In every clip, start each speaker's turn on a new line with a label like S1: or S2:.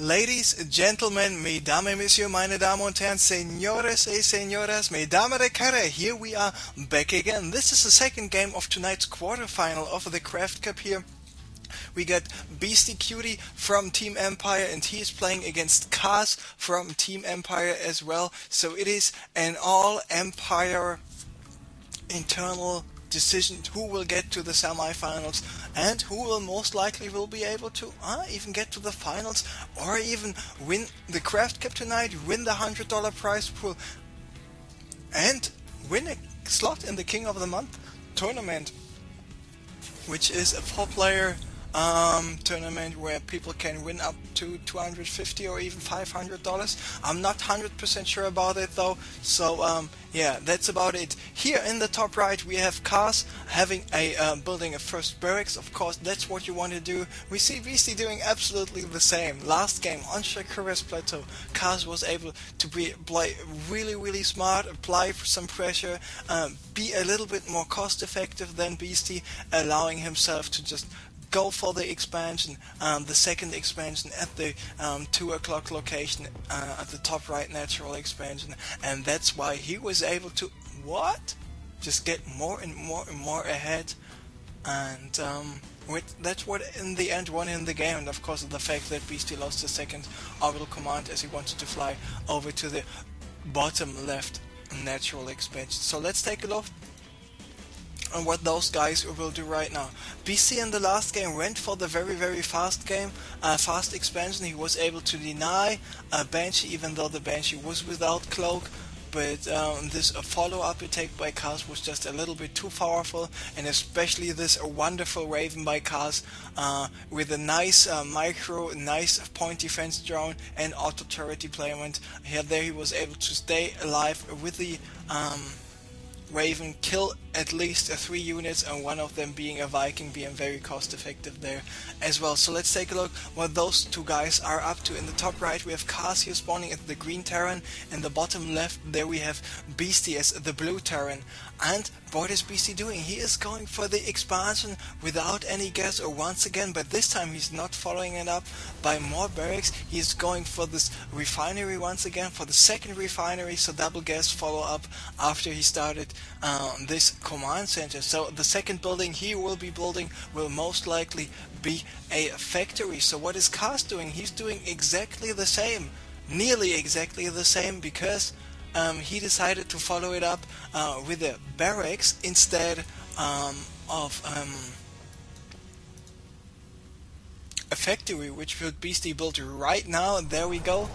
S1: Ladies, gentlemen, mesdames et messieurs, meine Damen und Herren, señores y señoras, mesdames de carre, here we are back again. This is the second game of tonight's quarterfinal of the CraftCup here. We got Beastyqt from Team Empire, and he is playing against Kaz from Team Empire as well. So it is an all-Empire internal decision who will get to the semi-finals and who will most likely will be able to even get to the finals or even win the CraftCup tonight, win the $100 prize pool and win a slot in the King of the Month tournament, which is a 4-player tournament where people can win up to $250 or even $500. I'm not 100% sure about it though, so yeah, that's about it. Here in the top right we have Kaz having a building a first barracks. Of course, that's what you want to do. We see Beasty doing absolutely the same. Last game on Shakura's plateau, Kaz was able to play really smart, apply for some pressure, be a little bit more cost effective than Beasty, allowing himself to just go for the expansion, the second expansion at the 2 o'clock location at the top right, natural expansion, and that's why he was able to just get more and more ahead, and that's what in the end won in the game. And of course the fact that Beasty lost the second orbital command as he wanted to fly over to the bottom left natural expansion. So let's take a look and what those guys will do right now. BC in the last game went for the very fast fast expansion. He was able to deny a Banshee, even though the Banshee was without cloak, but this follow-up attack by Kaz was just a little bit too powerful, and especially this wonderful Raven by Kaz with a nice nice point defense drone and auto turret deployment. There he was able to stay alive with the Raven, kill at least 3 units, and one of them being a Viking, being very cost effective there as well. So let's take a look what those two guys are up to. In the top right we have Kaz here spawning at the green Terran, and the bottom left there we have Beasty as the blue Terran. And what is Beasty doing? He is going for the expansion without any gas, or once again, but this time he's not following it up by more barracks. He's going for this refinery once again, for the second refinery, so double gas follow up after he started this command center. So the second building he will be building will most likely be a factory. So what is Kaz doing? He's doing exactly the same, nearly exactly the same, because he decided to follow it up with a barracks instead of a factory, which will Beasty build right now. There we go.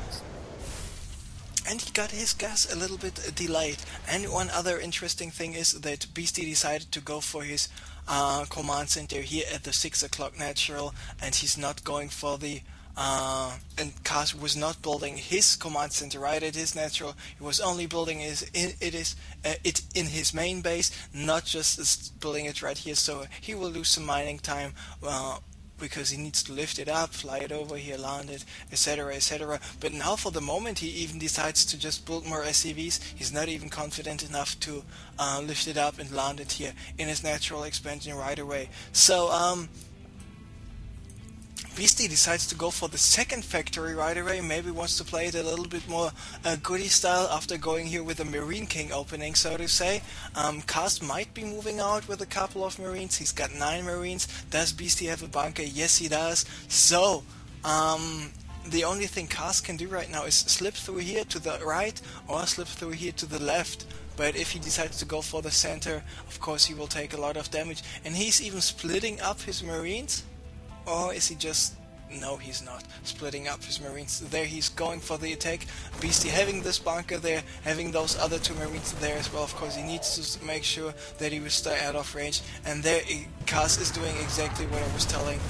S1: And he got his gas a little bit delayed. And one other interesting thing is that Beasty decided to go for his command center here at the 6 o'clock natural, and he's not going for the and Kaz was not building his command center right at his natural. He was only building it in his main base, not just building it right here. So he will lose some mining time because he needs to lift it up, fly it over here, land it, etc. But now for the moment he even decides to just build more SCVs. He's not even confident enough to lift it up and land it here in his natural expansion right away. So Beasty decides to go for the second factory right away. Maybe wants to play it a little bit more goodie style after going here with a Marine King opening, so to say. Kaz might be moving out with a couple of Marines. He's got 9 Marines. Does Beasty have a bunker? Yes, he does. So the only thing Kaz can do right now is slip through here to the right or slip through here to the left. But if he decides to go for the center, of course he will take a lot of damage. And he's even splitting up his Marines. Or is he just... No, he's not splitting up his Marines. There he's going for the attack. Beasty having this bunker there, having those other 2 Marines there as well. Of course he needs to make sure that he will stay out of range. And there Kaz is doing exactly what I was telling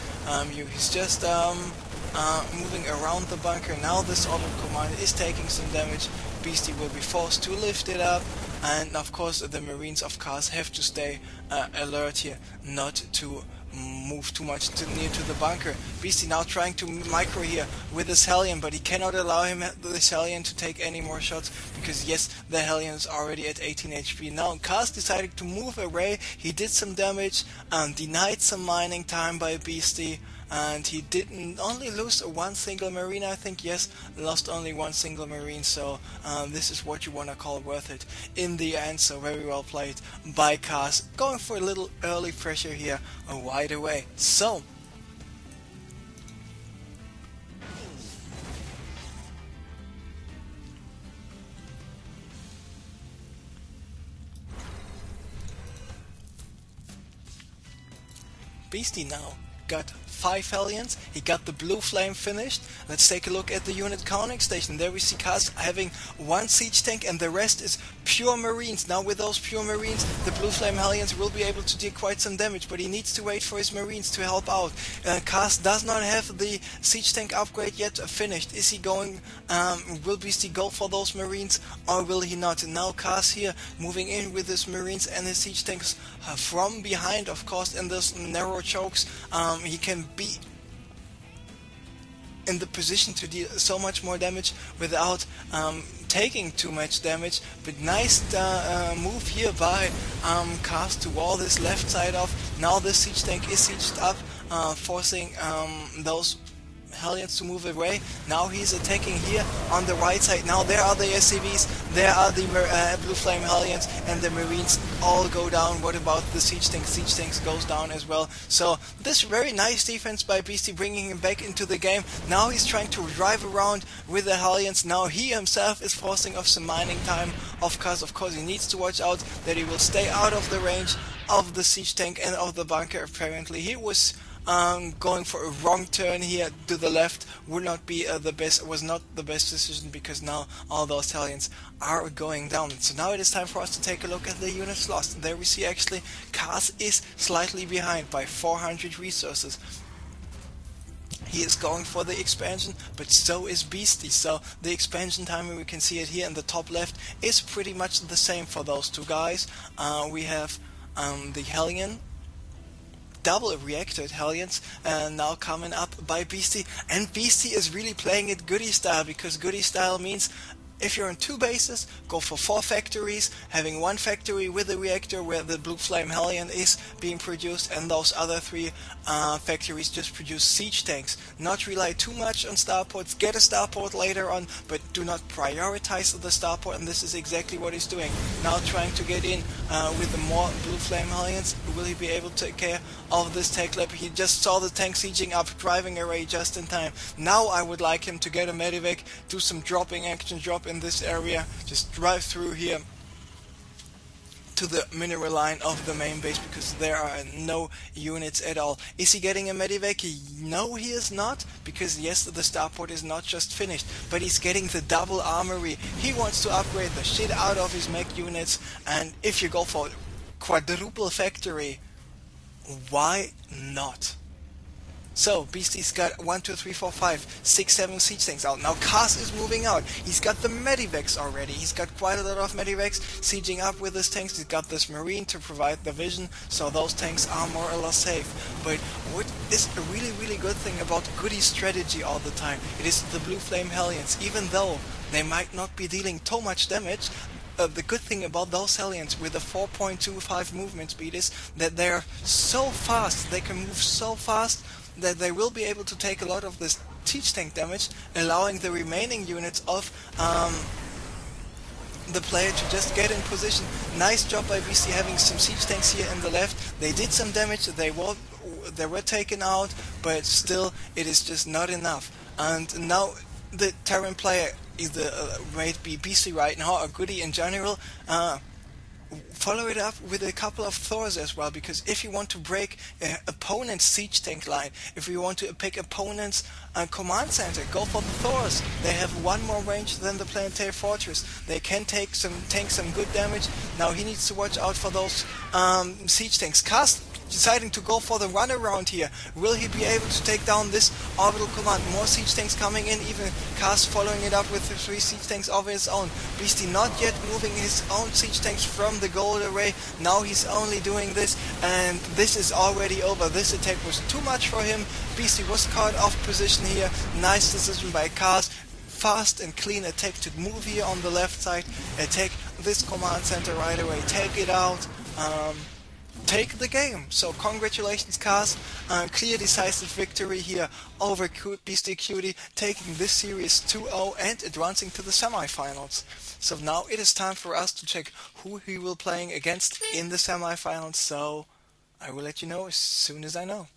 S1: you. He's just moving around the bunker. Now this auto command is taking some damage. Beasty will be forced to lift it up. and of course the Marines of course have to stay alert here, not to move too much near to the bunker. Beasty now trying to micro here with his Hellion, but he cannot allow him this Hellion to take any more shots, because yes, the Hellion is already at 18 HP. Now Cast decided to move away. He did some damage, denied some mining time by Beasty, and he didn't only lose one single Marine, I think. Yes, lost only one single Marine, so this is what you want to call worth it in the end. So very well played by Cast, going for a little early pressure here wide away. So Beasty now got 5 Hellions. He got the blue flame finished. Let's take a look at the unit counting station. There we see Kaz having 1 siege tank and the rest is pure Marines. Now with those pure Marines, the blue flame Hellions will be able to deal quite some damage, but he needs to wait for his Marines to help out. Kaz does not have the siege tank upgrade yet finished. Is he going, will Beasty go for those Marines or will he not? And now Kaz here moving in with his Marines and his siege tanks from behind, of course, in those narrow chokes. He can be in the position to deal so much more damage without taking too much damage. But nice move here by Cast to wall this left side off. Now the siege tank is sieged up, forcing those Hellions to move away. Now he's attacking here on the right side. Now there are the SCVs, there are the blue flame Hellions, and the Marines all go down. What about the siege tank? Siege tanks goes down as well. So this very nice defense by Beasty, bringing him back into the game. Now he's trying to drive around with the Hellions. Now he himself is forcing off some mining time. Of course he needs to watch out that he will stay out of the range of the siege tank and of the bunker. Apparently he was going for a wrong turn here to the left. Would not be the best, was not the best decision, because now all those Hellions are going down. So now it is time for us to take a look at the units lost. There we see actually Kaz is slightly behind by 400 resources. He is going for the expansion, but so is Beasty. So the expansion timing, we can see it here in the top left, is pretty much the same for those two guys. We have the Hellion, double reacted Hellions, now coming up by Beasty, and Beasty is really playing it goodie style, because goodie style means if you're on 2 bases, go for 4 factories, having 1 factory with a reactor where the blue flame Hellion is being produced, and those other 3 factories just produce siege tanks. Not rely too much on starports, get a starport later on, but do not prioritize the starport, and this is exactly what he's doing. Now trying to get in with the more blue flame Hellions. Will he be able to take care of this tech lab? He just saw the tank sieging up, driving away just in time. Now I would like him to get a medivac, do some dropping action, drop in this area, just drive through here to the mineral line of the main base, because there are no units at all. Is he getting a medivac? No, he is not, because yes, the starport is not just finished, but he's getting the double armory. He wants to upgrade the shit out of his mech units, and if you go for quadruple factory, why not? So Beasty's got 1, 2, 3, 4, 5, 6, 7 siege tanks out. Now Kaz is moving out. He's got the medivacs already. He's got quite a lot of medivacs sieging up with his tanks. He's got this Marine to provide the vision, so those tanks are more or less safe. But what is a really good thing about goodie strategy all the time, it is the blue flame Hellions. Even though they might not be dealing too much damage, the good thing about those Hellions with a 4.25 movement speed is that they're so fast, they can move so fast that they will be able to take a lot of this siege tank damage, allowing the remaining units of the player to just get in position. Nice job by Beasty having some siege tanks here in the left. They did some damage, they were taken out, but still it is just not enough. And now the Terran player, either might be Beasty right now or Goody in general, follow it up with a couple of Thors as well, because if you want to break opponent's siege tank line, if you want to pick opponent's command center, go for the Thors. They have 1 more range than the Planetary Fortress. They can tank some good damage. Now he needs to watch out for those siege tanks. Cast deciding to go for the runaround here. Will he be able to take down this orbital command? More siege tanks coming in, even Cars following it up with the 3 siege tanks of his own. Beasty not yet moving his own siege tanks from the gold array. Now he's only doing this, and this is already over. This attack was too much for him. Beasty was caught off position here. Nice decision by Cars. Fast and clean attack to move here on the left side, attack this command center right away, take it out, take the game. So congratulations, Cars, clear decisive victory here over Beastyqt, taking this series 2-0 and advancing to the semifinals. So now it is time for us to check who he will playing against in the semifinals, so I will let you know as soon as I know.